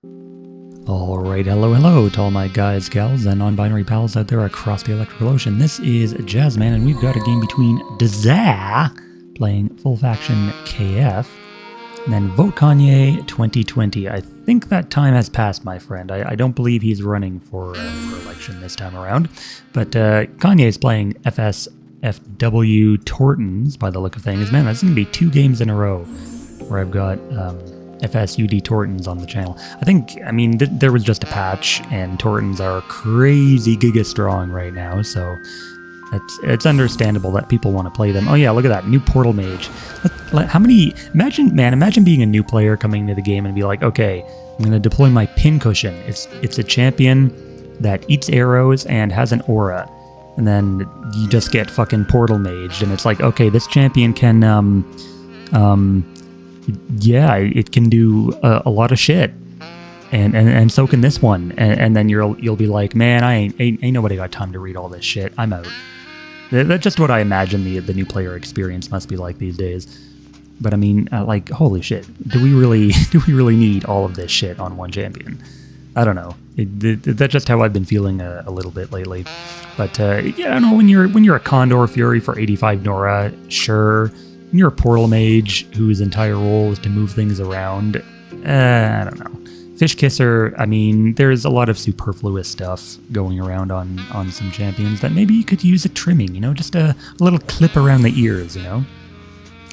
Alright, hello to all my guys, gals, and non-binary pals out there across the electrical ocean. This is Jazzman, and we've got a game between Dezzza, playing Full Faction KF, and then Vote Kanye 2020. I think that time has passed, my friend. I don't believe he's running for election this time around, but Kanye is playing FSFW Tortons, by the look of things. Man, that's going to be 2 games in a row where I've got FSUD Tortons on the channel. I mean, there was just a patch, and Tortons are crazy giga strong right now, so it's understandable that people want to play them. Oh yeah, look at that, new Portal Mage. Imagine being a new player coming into the game and be like, okay, I'm going to deploy my pincushion. It's a champion that eats arrows and has an aura. And then you just get fucking Portal Maged, and it's like, okay, this champion can, yeah, it can do a lot of shit, and so can this one, and then you'll be like, man, ain't nobody got time to read all this shit. I'm out. That's just what I imagine the new player experience must be like these days. But I mean, like, holy shit, do we really need all of this shit on one champion? I don't know. That's just how I've been feeling a little bit lately. But yeah, I don't know, when you're a Condor Fury for 85 Nora, sure. When you're a Portal Mage whose entire role is to move things around, I don't know. Fish Kisser, I mean, there's a lot of superfluous stuff going around on some champions that maybe you could use a trimming, you know, just a little clip around the ears, you know?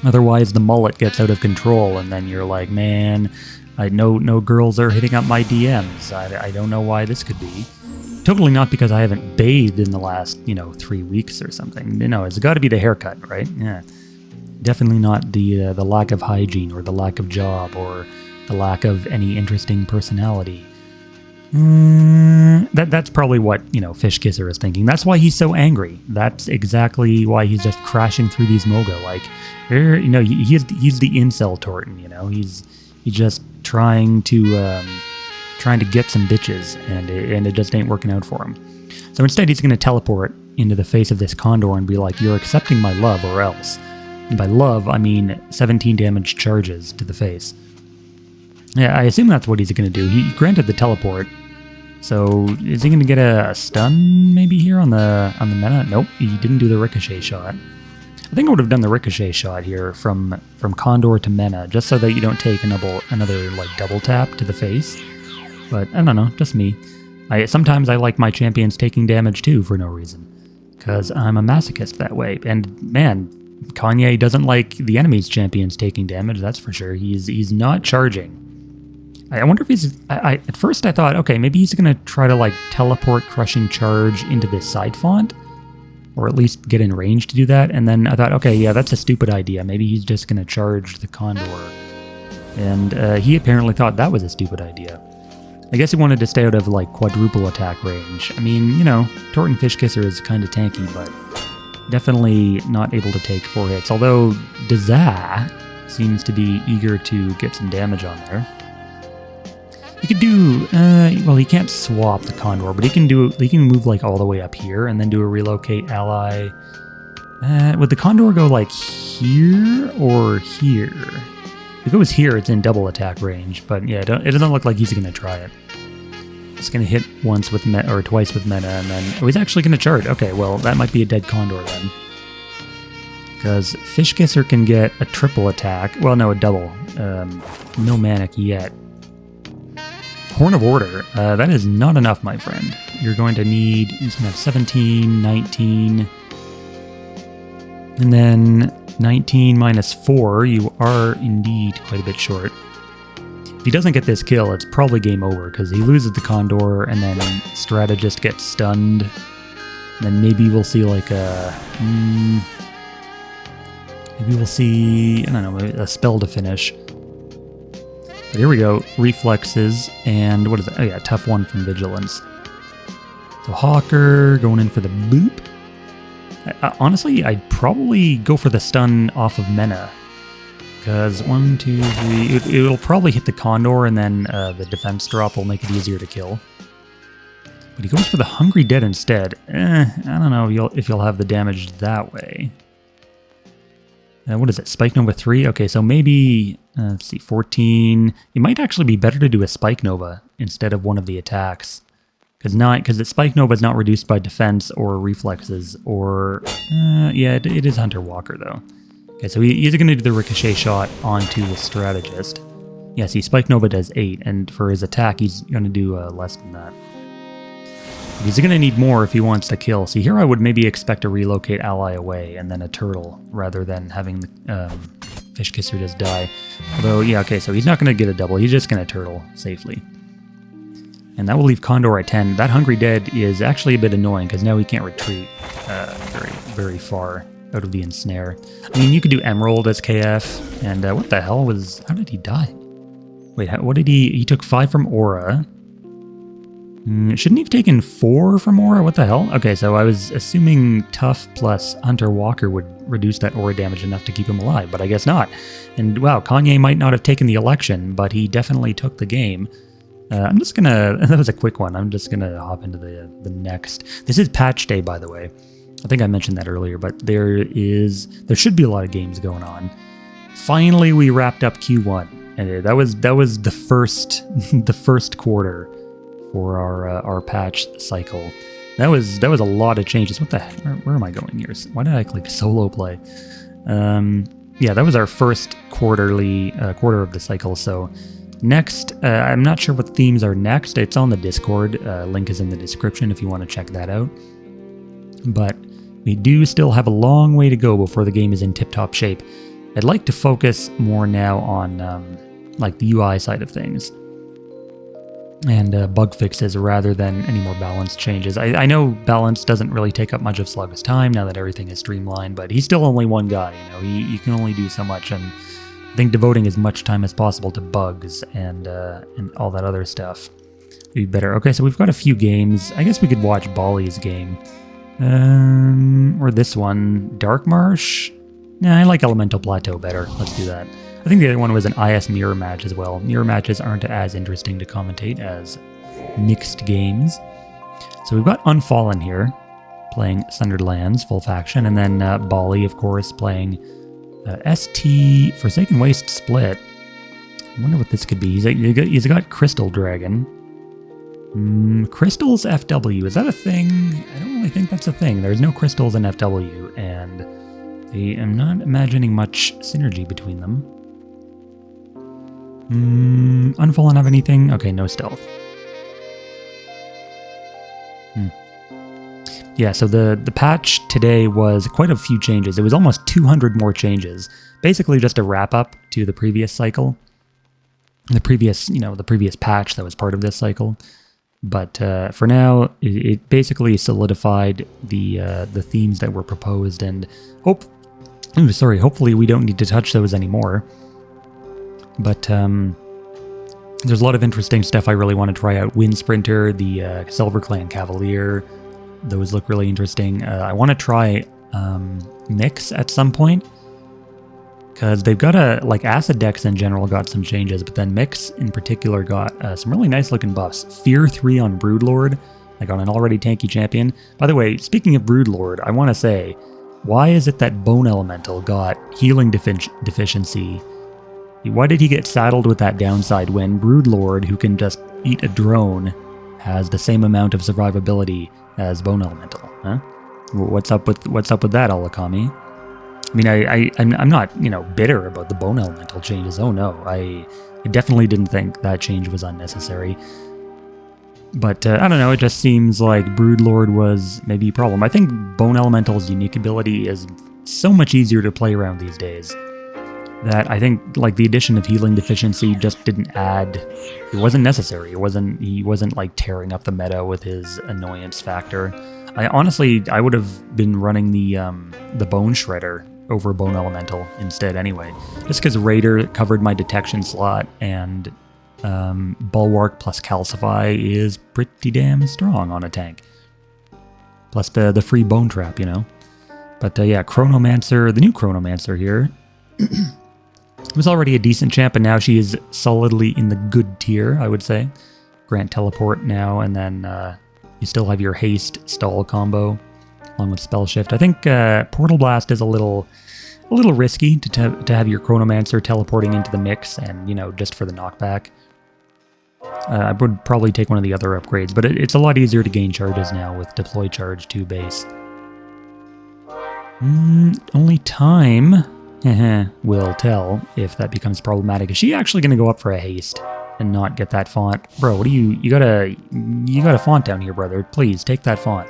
Otherwise, the mullet gets out of control, and then you're like, man, no girls are hitting up my DMs. I don't know why this could be. Totally not because I haven't bathed in the last, 3 weeks or something. No, it's got to be the haircut, right? Yeah. Definitely not the lack of hygiene, or the lack of job, or the lack of any interesting personality. That's probably what, Fish Kisser is thinking. That's why he's so angry. That's exactly why he's just crashing through these Moga. Like, he's the incel Torton, He's just trying to get some bitches, and it just ain't working out for him. So instead, he's going to teleport into the face of this Condor and be like, you're accepting my love or else. And by love, I mean 17 damage charges to the face. Yeah, I assume that's what he's going to do. He granted the teleport. So is he going to get a stun maybe here on the meta? Nope, he didn't do the ricochet shot. I think I would have done the ricochet shot here from Condor to Mena, just so that you don't take another like double tap to the face. But I don't know, just me. Sometimes I like my champions taking damage too for no reason, because I'm a masochist that way. And man, Kanye doesn't like the enemy's champions taking damage, that's for sure. He's not charging. I wonder if he's... at first I thought, okay, maybe he's going to try to like teleport Crushing Charge into this side font, or at least get in range to do that. And then I thought, okay, yeah, that's a stupid idea. Maybe he's just going to charge the Condor. And he apparently thought that was a stupid idea. I guess he wanted to stay out of like quadruple attack range. I mean, Torton Fish Kisser is kind of tanky, but definitely not able to take 4 hits, although Dezzza seems to be eager to get some damage on there. He could do, well, he can't swap the Condor, but he can move like all the way up here and then do a relocate ally. Would the Condor go like here or here? If it goes here, it's in double attack range, but yeah, it doesn't look like he's going to try it. It's going to hit once with Meta, or twice with Meta, and then... Oh, he's actually going to charge. Okay, well, that might be a dead Condor then. Because Fish Kisser can get a triple attack. Well, no, a double. No Manic yet. Horn of Order. That is not enough, my friend. You're going to need... He's going to have 17, 19... And then 19 minus 4. You are indeed quite a bit short. If he doesn't get this kill, it's probably game over, because he loses the Condor, and then Strategist gets stunned. And then maybe we'll see like a... maybe we'll see, I don't know, a spell to finish. But here we go. Reflexes, and what is it? Oh yeah, tough one from Vigilance. So Hawker going in for the boop. Honestly, I'd probably go for the stun off of Mena. Because 1, 2, 3, it'll probably hit the Condor, and then the defense drop will make it easier to kill. But he goes for the Hungry Dead instead. I don't know if you'll have the damage that way. What is it? Spike Nova 3? Okay, so maybe, let's see, 14. It might actually be better to do a Spike Nova instead of one of the attacks. Because the Spike Nova is not reduced by defense or reflexes or... yeah, it is Hunter Walker, though. Okay, so he's going to do the Ricochet shot onto the Strategist. Yeah, see, Spike Nova does 8, and for his attack, he's going to do less than that. He's going to need more if he wants to kill. See, here I would maybe expect to relocate ally away and then a turtle, rather than having the Fish Kisser just die. Although, yeah, okay, so he's not going to get a double. He's just going to turtle safely. And that will leave Condor at 10. That Hungry Dead is actually a bit annoying, because now he can't retreat very far out of the ensnare. I mean, you could do Emerald as KF, and what the hell was... How did he die? Wait, what did he... He took 5 from Aura. Shouldn't he have taken 4 from Aura? What the hell? Okay, so I was assuming Tough plus Hunter Walker would reduce that Aura damage enough to keep him alive, but I guess not. And wow, Kanye might not have taken the election, but he definitely took the game. I'm just gonna... That was a quick one. I'm just gonna hop into the next. This is patch day, by the way. I think I mentioned that earlier, but there should be a lot of games going on. Finally, we wrapped up Q1, and that was the first quarter for our patch cycle. That was a lot of changes. What the heck? Where am I going here? Why did I click solo play? Yeah, that was our first quarter of the cycle. So next, I'm not sure what themes are next. It's on the Discord. Link is in the description if you want to check that out. But we do still have a long way to go before the game is in tip-top shape. I'd like to focus more now on like the UI side of things and bug fixes rather than any more balance changes. I know balance doesn't really take up much of Slug's time now that everything is streamlined, but he's still only one guy, you know. You can only do so much, and I think devoting as much time as possible to bugs and all that other stuff would be better. Okay, so we've got a few games. I guess we could watch Baaly's game. Or this one, Dark Marsh. Nah, I like Elemental Plateau better. Let's do that. I think the other one was an IS mirror match as well. Mirror matches aren't as interesting to commentate as mixed games. So we've got Unfallen here, playing Sundered Lands, full faction, and then Baaly, of course, playing ST Forsaken Waste split. I wonder what this could be. He's got Crystal Dragon. Crystals FW, is that a thing? I don't really think that's a thing. There's no crystals in FW, and I'm not imagining much synergy between them. Unfallen have anything? Okay, no stealth. Yeah, so the patch today was quite a few changes. It was almost 200 more changes. Basically just a wrap up to the previous cycle. The previous patch that was part of this cycle. But for now, it basically solidified the themes that were proposed, and hopefully we don't need to touch those anymore. But there's a lot of interesting stuff I really want to try out. Wind Sprinter, the Silver Clan Cavalier, those look really interesting. I want to try Mix at some point, because they've got Acid Decks in general got some changes, but then Mix in particular got some really nice looking buffs. Fear 3 on Broodlord, like on an already tanky champion. By the way, speaking of Broodlord, I want to say, why is it that Bone Elemental got healing deficiency? Why did he get saddled with that downside when Broodlord, who can just eat a drone, has the same amount of survivability as Bone Elemental? Huh? What's up with that, Alakami? I mean, I'm not, bitter about the Bone Elemental changes. Oh no, I definitely didn't think that change was unnecessary. But I don't know, it just seems like Broodlord was maybe a problem. I think Bone Elemental's unique ability is so much easier to play around these days that I think the addition of healing deficiency just didn't add. It wasn't necessary. He wasn't tearing up the meta with his annoyance factor. I would have been running the Bone Shredder over Bone Elemental instead anyway, just because Raider covered my detection slot, and Bulwark plus Calcify is pretty damn strong on a tank. Plus the free Bone Trap, But yeah, Chronomancer, the new Chronomancer here, was already a decent champ, and now she is solidly in the good tier, I would say. Grant Teleport now, and then you still have your Haste Stall combo, along with Spell Shift. I think Portal Blast is a little a little risky to have your Chronomancer teleporting into the mix and, you know, just for the knockback. I would probably take one of the other upgrades, but it's a lot easier to gain charges now with Deploy Charge 2 base. Only time will tell if that becomes problematic. Is she actually going to go up for a haste and not get that font? Bro, what do you got a font down here, brother. Please, take that font.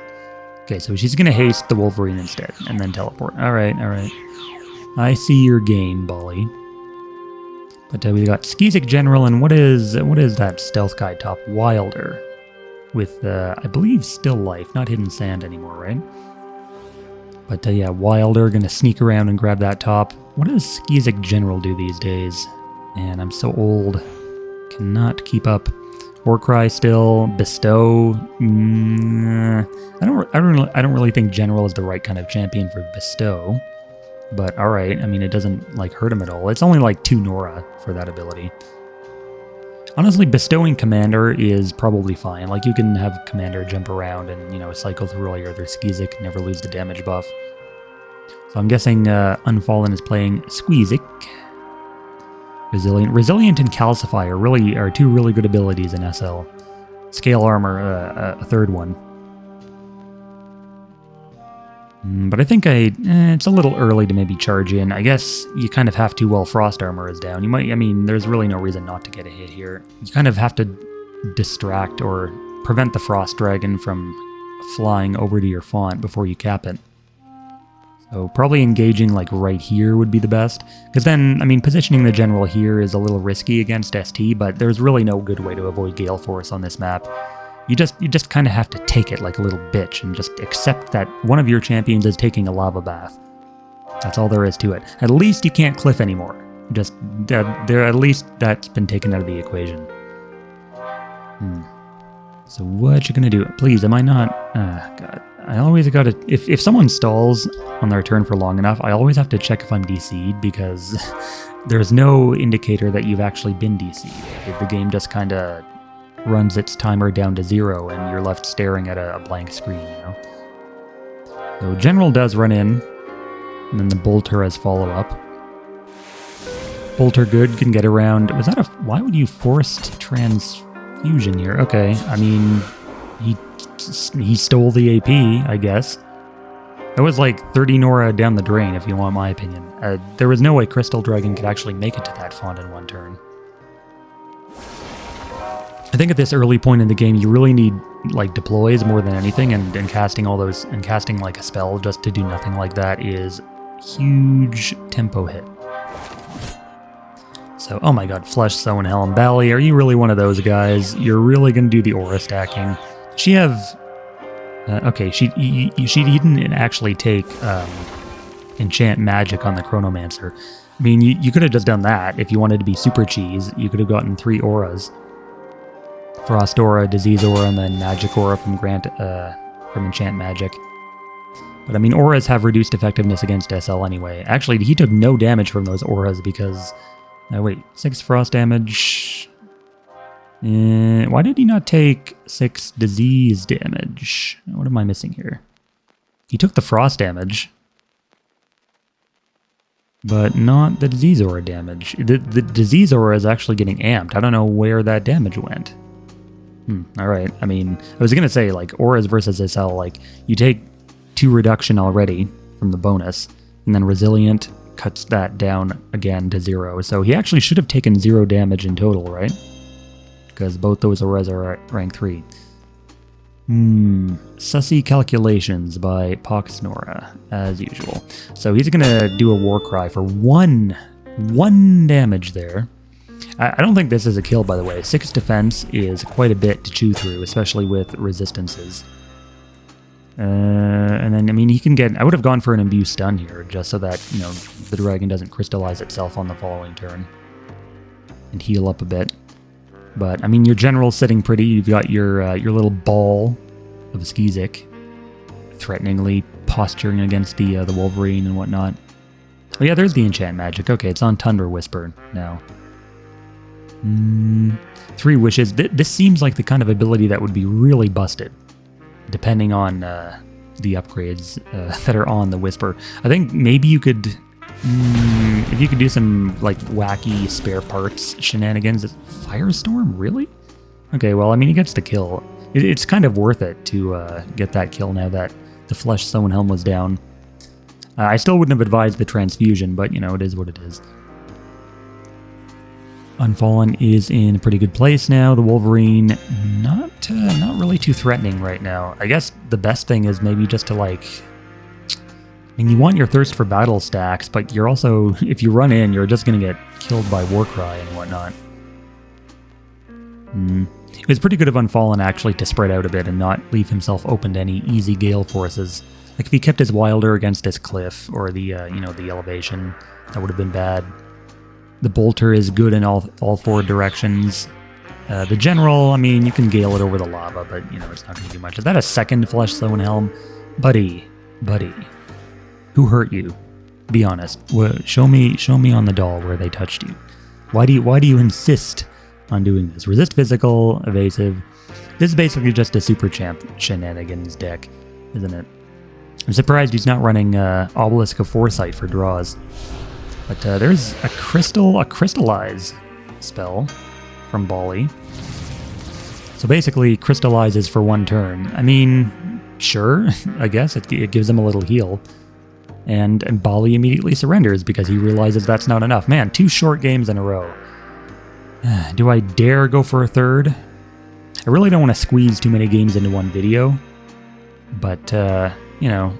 Okay, so she's going to haste the Wolverine instead and then teleport. Alright, alright. I see your game, Baaly. But we got Skizik General, and what is that stealth guy top? Wilder. With, I believe, Still Life, not Hidden Sand anymore, right? But yeah, Wilder gonna sneak around and grab that top. What does Skizik General do these days? Man, I'm so old. Cannot keep up. Warcry still. Bestow. I don't really think General is the right kind of champion for Bestow. But alright, I mean, it doesn't, like, hurt him at all. It's only, like, 2 Nora for that ability. Honestly, bestowing Commander is probably fine. Like, you can have Commander jump around and, you know, cycle through all your other Skizik, never lose the damage buff. So I'm guessing Unfallen is playing Squeezik. Resilient and Calcify are 2 really good abilities in SL. Scale Armor, a third one. But I think it's a little early to maybe charge in. I guess you kind of have to while Frost Armor is down. I mean, there's really no reason not to get a hit here. You kind of have to distract or prevent the Frost Dragon from flying over to your font before you cap it. So probably engaging like right here would be the best. Because then, I mean, positioning the General here is a little risky against ST, but there's really no good way to avoid Gale Force on this map. You just kind of have to take it like a little bitch and just accept that one of your champions is taking a lava bath. That's all there is to it. At least you can't cliff anymore. Just at least that's been taken out of the equation. So what you gonna do? Please, am I not? God, I always gotta. If someone stalls on their turn for long enough, I always have to check if I'm DC'd because there's no indicator that you've actually been DC'd. The game just kind of runs its timer down to 0 and you're left staring at a blank screen, you know? So General does run in, and then the Bolter has follow-up. Bolter good, can get around. Was that a... Why would you forced transfusion here? Okay, I mean, he stole the AP, I guess. That was like 30 Nora down the drain, if you want my opinion. There was no way Crystal Dragon could actually make it to that font in one turn. I think at this early point in the game, you really need like deploys more than anything, and casting all those, and casting like a spell just to do nothing like that is huge tempo hit. So, oh my god, Flesh, Sown Helm. Baaly, are you really one of those guys? You're really gonna do the aura stacking? She have... okay, she didn't actually take enchant magic on the Chronomancer. I mean, you could have just done that if you wanted to be super cheese. You could have gotten 3 auras. Frost Aura, Disease Aura, and then Magic Aura from Enchant Magic. But I mean, auras have reduced effectiveness against SL anyway. Actually, he took no damage from those auras because... wait, 6 frost damage... why did he not take 6 disease damage? What am I missing here? He took the frost damage, but not the disease aura damage. The disease aura is actually getting amped. I don't know where that damage went. Alright, I mean, I was gonna say, like, auras versus SL, like, you take 2 reduction already from the bonus, and then Resilient cuts that down again to 0. So he actually should have taken 0 damage in total, right? Because both those auras are at rank 3. Sussy calculations by Poxnora, as usual. So he's gonna do a Warcry for 1 damage there. I don't think this is a kill, by the way. 6 defense is quite a bit to chew through, especially with resistances. And then, I mean, he can get... I would have gone for an Imbue Stun here, just so that, you know, the dragon doesn't crystallize itself on the following turn. And heal up a bit. But, I mean, your General's sitting pretty. You've got your little ball of Skizik threateningly posturing against the Wolverine and whatnot. Oh yeah, there's the enchant magic. Okay, it's on Tundra Whisper now. 3 wishes. This seems like the kind of ability that would be really busted, depending on the upgrades that are on the Whisper. I think maybe you could If you could do some, like, wacky spare parts shenanigans. Firestorm? Really? Okay, well, I mean, he gets the kill. It's kind of worth it to get that kill now that the Flesh Stone Helm was down. I still wouldn't have advised the transfusion, but, you know, it is what it is. Unfallen is in a pretty good place now. The Wolverine, not really too threatening right now. I guess the best thing is maybe just to, like... I mean, you want your Thirst for Battle stacks, but you're also... If you run in, you're just going to get killed by Warcry and whatnot. It was pretty good of Unfallen, actually, to spread out a bit and not leave himself open to any easy Gale forces. Like, if he kept his Wilder against this cliff, or the, you know, the elevation, that would have been bad. The Bolter is good in all four directions. The General, I mean, you can Gale it over the lava, but, you know, it's not going to do much. Is that a second Flesh Stone Helm? Buddy. Who hurt you? Be honest. Show me on the doll where they touched you. Why do you insist on doing this? Resist physical, evasive. This is basically just a Super Champ shenanigans deck, isn't it? I'm surprised he's not running Obelisk of Foresight for draws. But there's a Crystallize spell from Baaly. So basically, Crystallizes for one turn. I mean, sure, I guess it gives him a little heal. And Baaly immediately surrenders because he realizes that's not enough. Man, 2 short games in a row. Do I dare go for a third? I really don't want to squeeze too many games into one video. But, you know...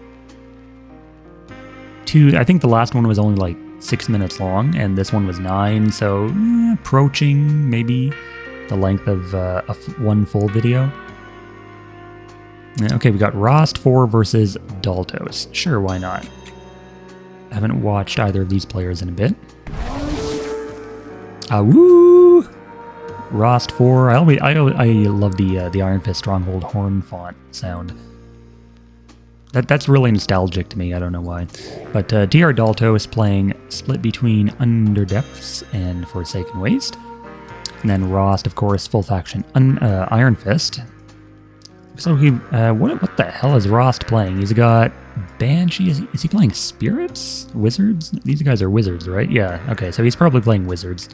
I think the last one was only like 6 minutes long, and this one was 9, so approaching maybe the length of one full video. Okay, we got Rast 4 versus Daltos. Sure, why not? I haven't watched either of these players in a bit. Woo! Rast 4. I love the Iron Fist Stronghold horn font sound. That's really nostalgic to me, I don't know why. But TRDaltos playing split between Underdepths and Forsaken Waste. And then Rast, of course, full faction Iron Fist. So what the hell is Rast playing? He's got Banshee. Is he playing Spirits? Wizards? These guys are wizards, right? Yeah, okay, so he's probably playing wizards.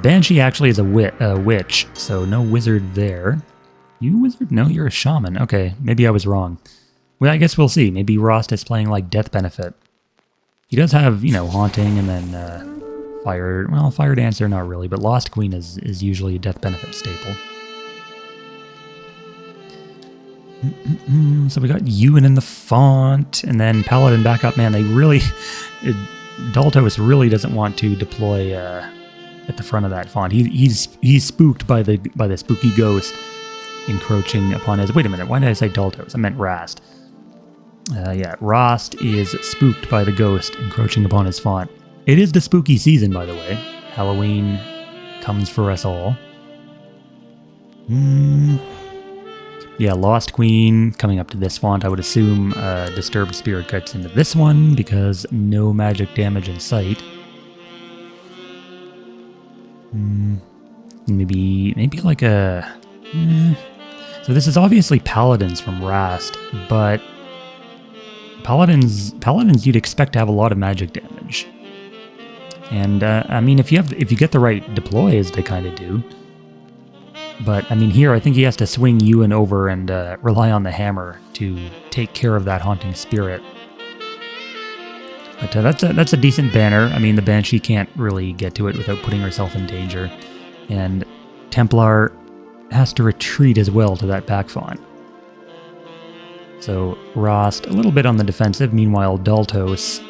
Banshee actually is a witch, so no wizard there. You a wizard? No, you're a shaman. Okay, maybe I was wrong. Well, I guess we'll see. Maybe Rast is playing, like, Death Benefit. He does have, you know, Haunting and then Fire Dancer, not really, but Lost Queen is usually a Death Benefit staple. So we got Ewan in the font, and then Paladin backup. Man, they really... Daltos really doesn't want to deploy at the front of that font. He's spooked by the spooky ghost encroaching upon his... Wait a minute, why did I say Daltos? I meant Rast. Yeah, Rast is spooked by the ghost encroaching upon his font. It is the spooky season, by the way. Halloween comes for us all. Yeah, Lost Queen coming up to this font. I would assume Disturbed Spirit gets into this one because no magic damage in sight. Maybe like a... So this is obviously Paladins from Rast, but Paladins you'd expect to have a lot of magic damage. And I mean, if you get the right deploys, they kind of do. But I mean, here I think he has to swing Ewan over and rely on the hammer to take care of that haunting spirit. But that's a decent banner. I mean, the Banshee can't really get to it without putting herself in danger, and Templar has to retreat as well to that back font. So Rast a little bit on the defensive. Meanwhile, Daltos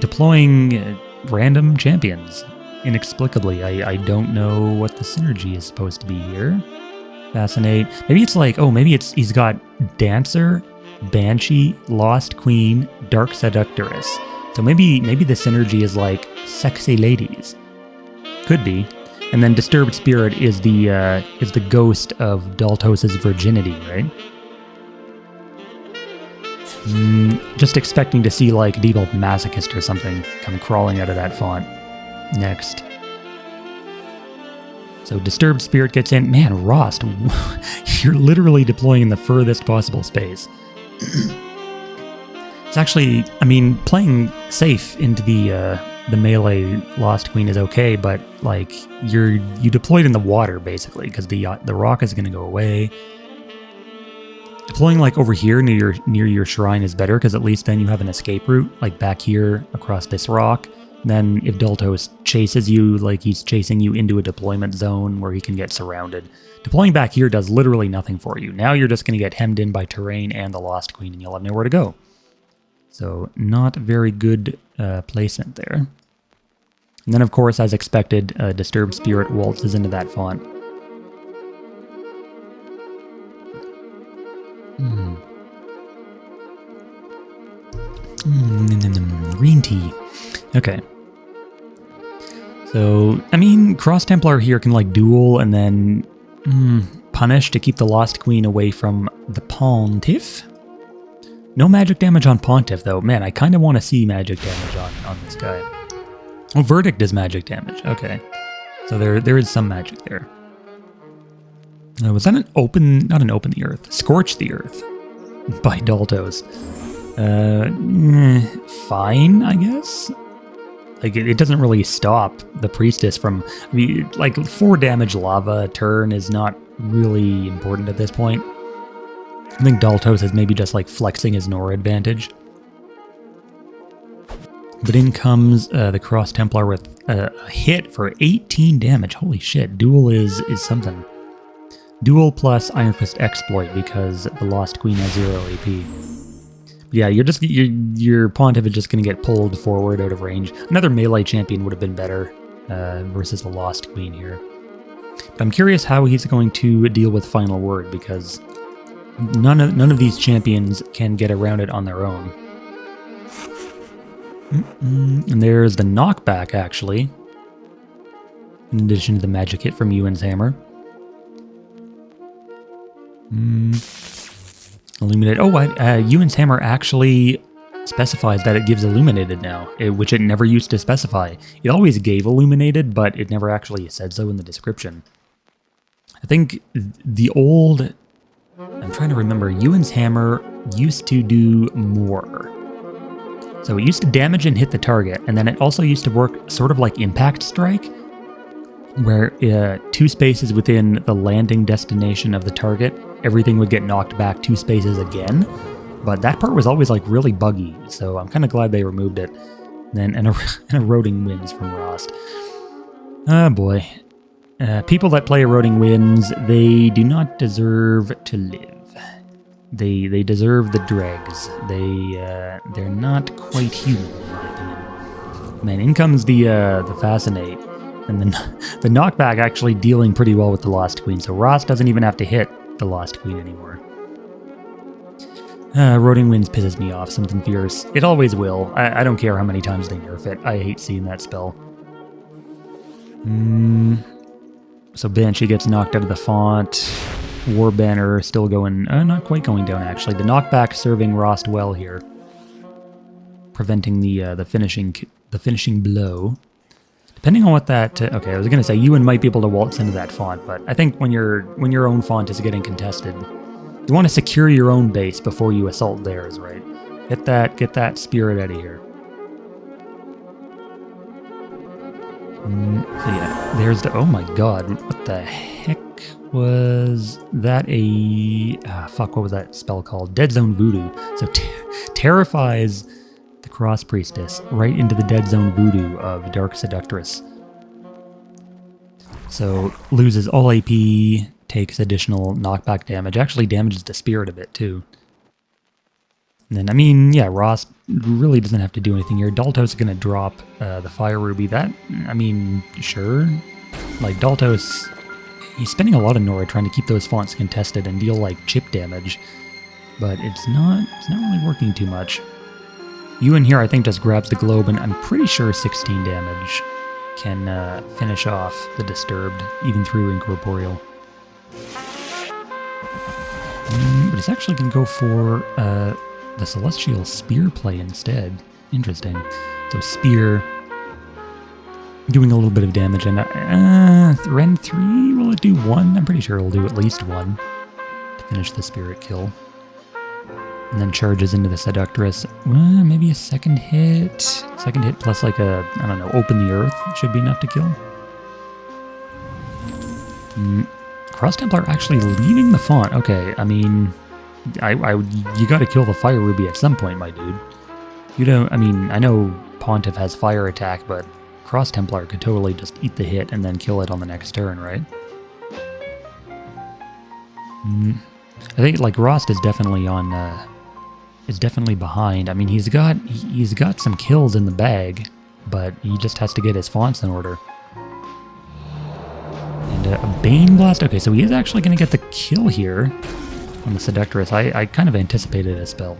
deploying random champions inexplicably. I don't know what the synergy is supposed to be here. Fascinate. Maybe it's like, he's got Dancer, Banshee, Lost Queen, Dark Seductress. So maybe the synergy is like sexy ladies. Could be. And then Disturbed Spirit is the ghost of Daltos' virginity, right? Just expecting to see like Default Masochist or something come crawling out of that font. Next. So Disturbed Spirit gets in. Man, Rast, you're literally deploying in the furthest possible space. It's actually, I mean, playing safe into the melee Lost Queen is okay, but like you deployed in the water basically because the rock is going to go away. Deploying like over here near your shrine is better because at least then you have an escape route like back here across this rock. And then if Daltos chases you, like he's chasing you into a deployment zone where he can get surrounded. Deploying back here does literally nothing for you. Now you're just going to get hemmed in by terrain and the Lost Queen and you'll have nowhere to go. So not very good placement there. And then of course, as expected, Disturbed Spirit waltzes into that font. Green tea. Okay. So, I mean, Cross Templar here can like duel and then punish to keep the Lost Queen away from the Pontiff. No magic damage on Pontiff, though. Man, I kind of want to see magic damage on this guy. Oh, Verdict does magic damage. Okay. So there is some magic there. Was that an open... Not an open the earth. Scorch the earth. By Daltos. Fine, I guess? Like, it doesn't really stop the Priestess from... I mean, like, 4 damage lava turn is not really important at this point. I think Daltos is maybe just like flexing his Nora advantage. But in comes the Cross Templar with a hit for 18 damage. Holy shit, Duel is something. Duel plus Iron Fist Exploit because the Lost Queen has 0 AP. But yeah, your Pontiff is just going to get pulled forward out of range. Another melee champion would have been better versus the Lost Queen here. But I'm curious how he's going to deal with Final Word because... None of these champions can get around it on their own. And there's the knockback, actually. In addition to the magic hit from Ewan's hammer. Illuminated. Oh, Ewan's hammer actually specifies that it gives illuminated now, which it never used to specify. It always gave illuminated, but it never actually said so in the description. I think the old... I'm trying to remember, Ewan's hammer used to do more. So it used to damage and hit the target, and then it also used to work sort of like Impact Strike, where 2 spaces within the landing destination of the target, everything would get knocked back 2 spaces again. But that part was always like really buggy, so I'm kind of glad they removed it. And then an eroding winds from Rast. Oh boy. People that play Eroding Winds, they do not deserve to live. They deserve the dregs. They're not quite human, in my opinion. And then in comes the Fascinate, and then the knockback actually dealing pretty well with the Lost Queen. So Rast doesn't even have to hit the Lost Queen anymore. Eroding Winds pisses me off, something fierce. It always will. I don't care how many times they nerf it. I hate seeing that spell. So Banshee gets knocked out of the font. War Banner still going, not quite going down actually. The knockback serving Rast well here, preventing the finishing blow. Depending on what that, okay, I was gonna say Ewan might be able to waltz into that font, but I think when your own font is getting contested, you want to secure your own base before you assault theirs, right? Get that spirit out of here. So yeah, there's the... Oh my god, what the heck was that? Fuck, what was that spell called? Dead Zone Voodoo. So terrifies the Cross Priestess right into the Dead Zone Voodoo of Dark Seductress. So loses all AP, takes additional knockback damage, actually damages the spirit a bit too. And then, I mean, yeah, Rast really doesn't have to do anything here. Daltos is going to drop the Fire Ruby. That, I mean, sure. Like, Daltos, he's spending a lot of Nora trying to keep those fonts contested and deal, like, chip damage. But it's not really working too much. Ewan here, I think, just grabs the globe, and I'm pretty sure 16 damage can finish off the Disturbed, even through Incorporeal. But it's actually going to go for... the Celestial Spear play instead. Interesting. So Spear doing a little bit of damage, and Ren 3, will it do 1? I'm pretty sure it'll do at least 1 to finish the Spirit kill. And then charges into the Seductress. Maybe a second hit. Second hit plus like a, I don't know, open the earth should be enough to kill. Cross Templar actually leaving the font. Okay, I mean, you got to kill the Fire Ruby at some point, my dude. You don't, I mean, I know Pontiff has fire attack, but Cross Templar could totally just eat the hit and then kill it on the next turn, right? I think like Rast is definitely on, is definitely behind. I mean, he's got some kills in the bag, but he just has to get his fonts in order. And a Bane Blast. Okay, so he is actually going to get the kill here on the Seductress. I kind of anticipated a spell.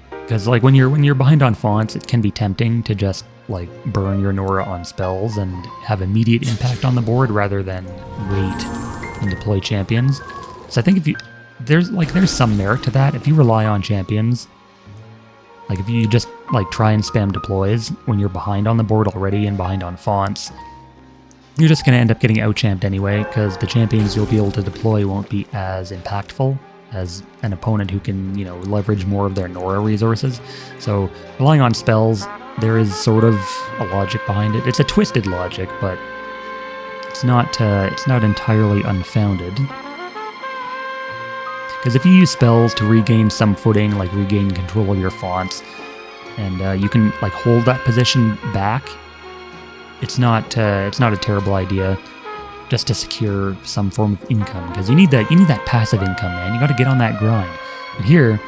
Because like when you're behind on fonts, it can be tempting to just like burn your Nora on spells and have immediate impact on the board rather than wait and deploy champions. So I think if you there's some merit to that. If you rely on champions, like if you just like try and spam deploys when you're behind on the board already and behind on fonts, you're just going to end up getting out-champed anyway, because the champions you'll be able to deploy won't be as impactful as an opponent who can, you know, leverage more of their Nora resources. So relying on spells, there is sort of a logic behind it. It's a twisted logic, but it's not entirely unfounded. Because if you use spells to regain some footing, like regain control of your fonts, and you can like hold that position back, it's not a terrible idea just to secure some form of income, because you need that passive income, man. You got to get on that grind. And here,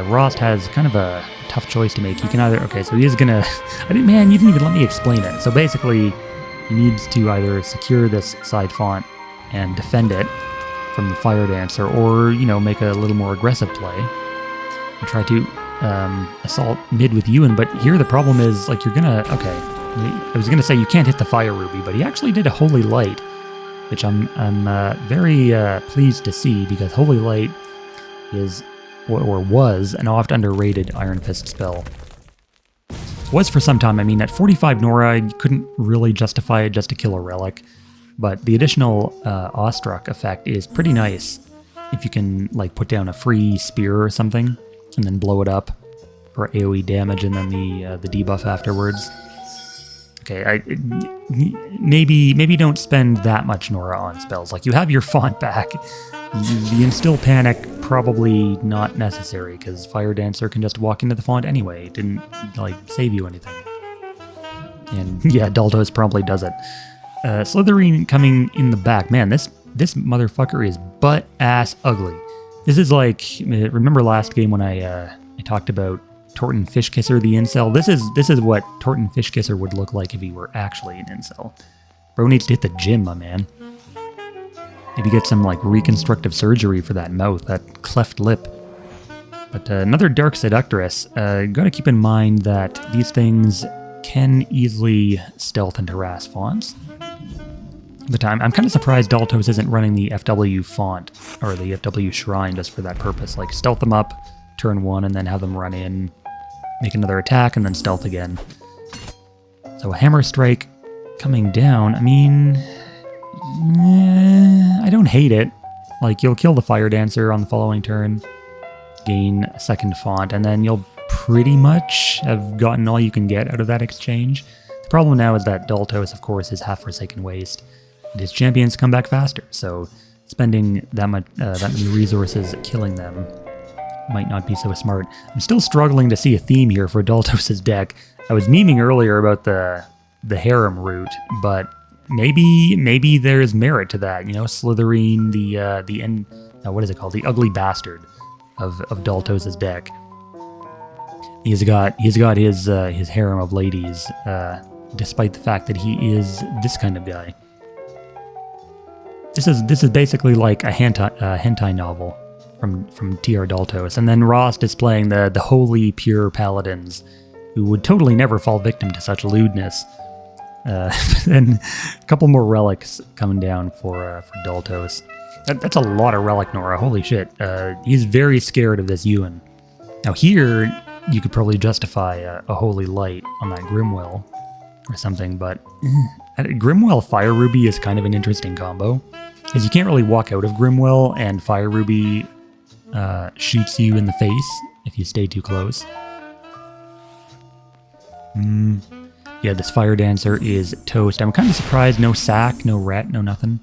Rast has kind of a tough choice to make. He can either, okay, so he is gonna, man, you didn't even let me explain it. So basically, he needs to either secure this side font and defend it from the Fire Dancer, or, you know, make a little more aggressive play and try to assault mid with Ewan. But here the problem is, like, you're gonna, okay, I was gonna say you can't hit the Fire Ruby, but he actually did a Holy Light, which I'm very pleased to see, because Holy Light is, or was, an oft underrated Iron Fist spell. Was for some time. I mean, at 45 Nora, I couldn't really justify it just to kill a relic, but the additional Awestruck effect is pretty nice if you can like put down a free spear or something and then blow it up for AoE damage and then the debuff afterwards. Okay, maybe don't spend that much Nora on spells. Like, you have your font back. The Instill Panic, probably not necessary, because Fire Dancer can just walk into the font anyway. It didn't, like, save you anything. And, yeah, Daltos probably does it. Slytherin coming in the back. Man, this motherfucker is butt-ass ugly. This is like, remember last game when I talked about Torton Fishkisser, the incel? This is what Torton Fishkisser would look like if he were actually an incel. Bro needs to hit the gym, my man. Maybe get some like reconstructive surgery for that mouth, that cleft lip. But another Dark Seductress. Gotta keep in mind that these things can easily stealth and harass fonts. At the time, I'm kind of surprised Daltos isn't running the FW font or the FW shrine just for that purpose. Like, stealth them up, turn one, and then have them run in, make another attack, and then stealth again. So a Hammer Strike coming down, I mean, I don't hate it. Like, you'll kill the Fire Dancer on the following turn, gain a second font, and then you'll pretty much have gotten all you can get out of that exchange. The problem now is that Daltos, of course, is half Forsaken Waste, and his champions come back faster, so spending that many resources killing them might not be so smart. I'm still struggling to see a theme here for Daltos' deck. I was memeing earlier about the harem route, but maybe there's merit to that. You know, Slytherin, what is it called? The Ugly Bastard of Daltos' deck. He's got his harem of ladies, despite the fact that he is this kind of guy. This is basically like a hentai novel from TRDaltos, and then Rast is playing the holy pure paladins, who would totally never fall victim to such lewdness. Then a couple more relics coming down for Daltos. That's a lot of relic Nora. Holy shit! He's very scared of this Ewan. Now here, you could probably justify a Holy Light on that Grimwell or something, but Grimwell Fire Ruby is kind of an interesting combo, because you can't really walk out of Grimwell and Fire Ruby shoots you in the face if you stay too close. Yeah, this Fire Dancer is toast. I'm kind of surprised no sack, no ret, no nothing.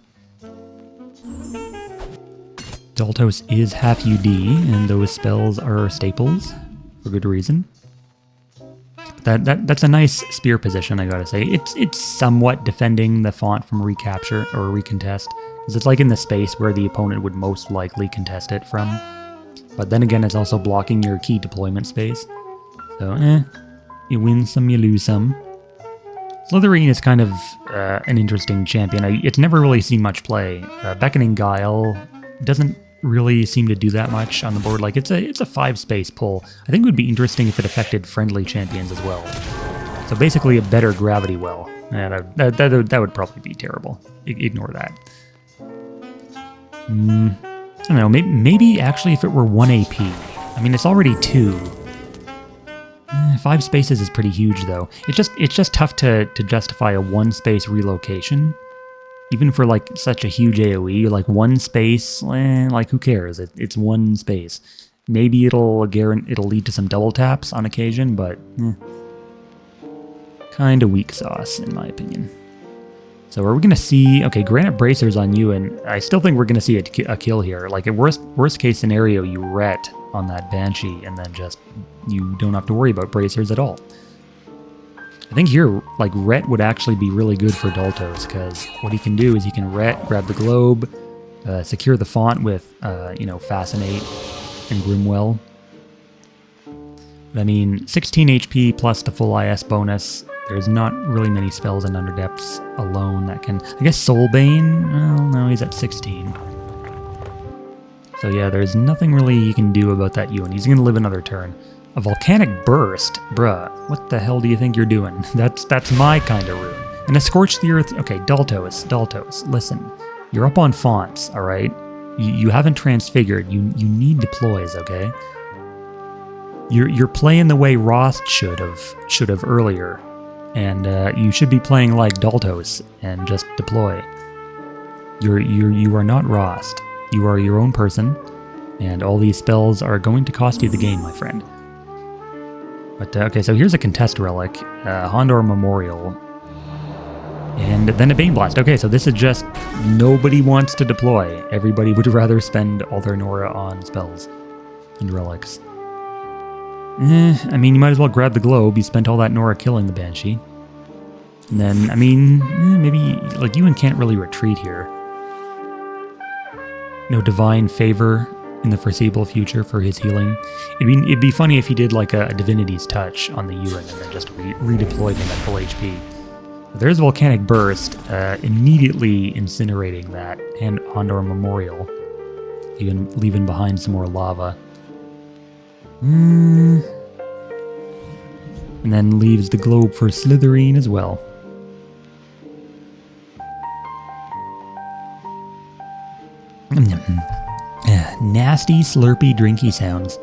Daltos is half UD, and those spells are staples for good reason. That's a nice spear position, I gotta say. It's somewhat defending the font from recapture or recontest, because it's like in the space where the opponent would most likely contest it from. But then again, it's also blocking your key deployment space. So, you win some, you lose some. Slytherin is kind of an interesting champion. It's never really seen much play. Beckoning Guile doesn't really seem to do that much on the board. Like, it's a 5-space pull. I think it would be interesting if it affected friendly champions as well. So basically a better gravity well. Yeah, that would probably be terrible. Ignore that. I don't know, maybe actually if it were 1 AP. I mean, it's already 2. 5 spaces is pretty huge though. It's just tough to justify a 1-space relocation. Even for like such a huge AoE, like 1 space, like who cares? It's 1 space. Maybe it'll lead to some double taps on occasion, but kind of weak sauce in my opinion. So are we gonna see? Okay, Granite Bracers on you, and I still think we're gonna see a kill here. Like at worst case scenario, you ret on that Banshee, and then just you don't have to worry about Bracers at all. I think here, like, ret would actually be really good for Daltos, because what he can do is he can ret, grab the globe, secure the font with, Fascinate and Grimwell. But I mean, 16 HP plus the full IS bonus, there's not really many spells in Underdepths alone that can... I guess Soulbane? Well, no, he's at 16. So yeah, there's nothing really he can do about that Ewan. He's going to live another turn. A Volcanic Burst? Bruh, what the hell do you think you're doing? That's my kind of rune. And a Scorch the Earth... Okay, Daltos, listen. You're up on fonts, alright? You haven't transfigured. You need deploys, okay? You're playing the way Rast should have earlier. And you should be playing like Daltos and just deploy. You are not Rast. You are your own person. And all these spells are going to cost you the game, my friend. But, okay, so here's a Contest Relic, Hondor Memorial, and then a Bane Blast. Okay, so this is just, nobody wants to deploy. Everybody would rather spend all their Nora on spells and relics. I mean, you might as well grab the globe. You spent all that Nora killing the Banshee. And then, I mean, maybe, like, Ewan can't really retreat here. No Divine Favor in the foreseeable future for his healing. It'd be funny if he did like a Divinity's Touch on the Ewan and then just redeployed him at full HP. But there's Volcanic Burst, immediately incinerating that and Hondor Memorial, even leaving behind some more lava. And then leaves the globe for Slytherin as well. Nasty, slurpy, drinky sounds.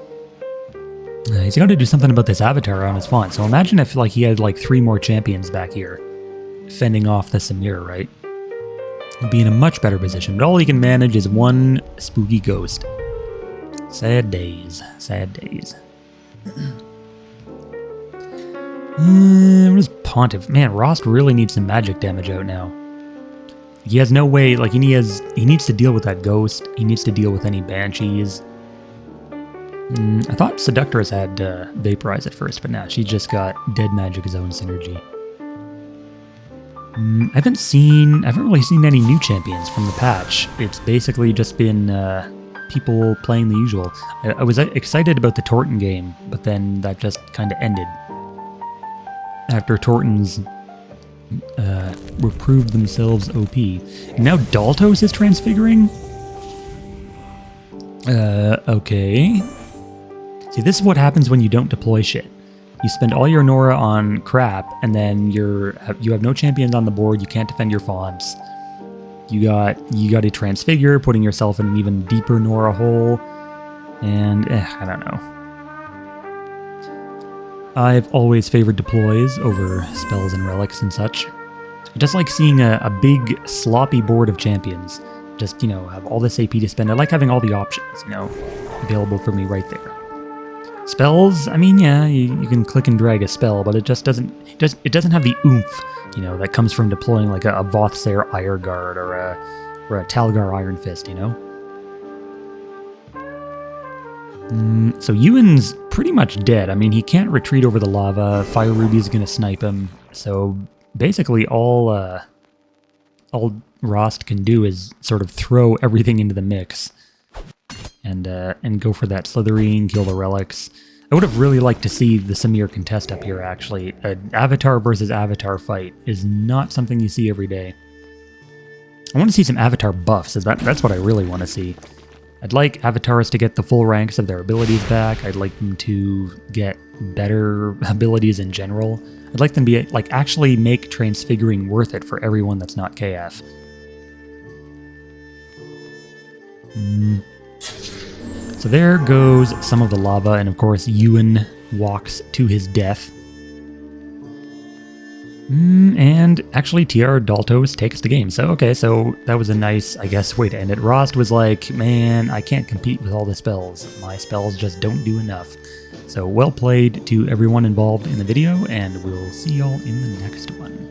He's got to do something about this avatar on his font. So imagine if like he had like 3 more champions back here, fending off the Samir, right? He'd be in a much better position. But all he can manage is 1 spooky ghost. Sad days. Sad days. Where's Pontiff? Man, Rast really needs some magic damage out now. He has no way, like, he needs to deal with that ghost. He needs to deal with any banshees. I thought Seductress had Vaporize at first, but now she's just got Dead Magic Zone synergy. I haven't really seen any new champions from the patch. It's basically just been people playing the usual. I was excited about the Torton game, but then that just kind of ended. After Torton's proved themselves OP. Now Daltos is transfiguring? Okay. See, this is what happens when you don't deploy shit. You spend all your Nora on crap, and then you have no champions on the board, you can't defend your fonts. You got to transfigure, putting yourself in an even deeper Nora hole, and I don't know. I've always favored deploys over spells and relics and such. I just like seeing a big, sloppy board of champions. Just, have all this AP to spend. I like having all the options, available for me right there. Spells, I mean, yeah, you can click and drag a spell, but it just doesn't have the oomph, you know, that comes from deploying like a Vothsair Ire Guard or a Talgar Iron Fist, you know? So Ewan's pretty much dead. I mean, he can't retreat over the lava. Fire Ruby's gonna snipe him. So basically all Rast can do is sort of throw everything into the mix and go for that Slitherine, kill the relics. I would have really liked to see the Samir contest up here, actually. An Avatar versus Avatar fight is not something you see every day. I want to see some Avatar buffs. That's what I really want to see. I'd like Avatars to get the full ranks of their abilities back. I'd like them to get better abilities in general. I'd like them to be, like, actually make transfiguring worth it for everyone that's not KF. So there goes some of the lava, and of course Ewan walks to his death. And actually TRDaltos takes the game. So okay, so that was a nice, I guess, way to end it. Rast was like, man, I can't compete with all the spells. My spells just don't do enough. So well played to everyone involved in the video, and we'll see y'all in the next one.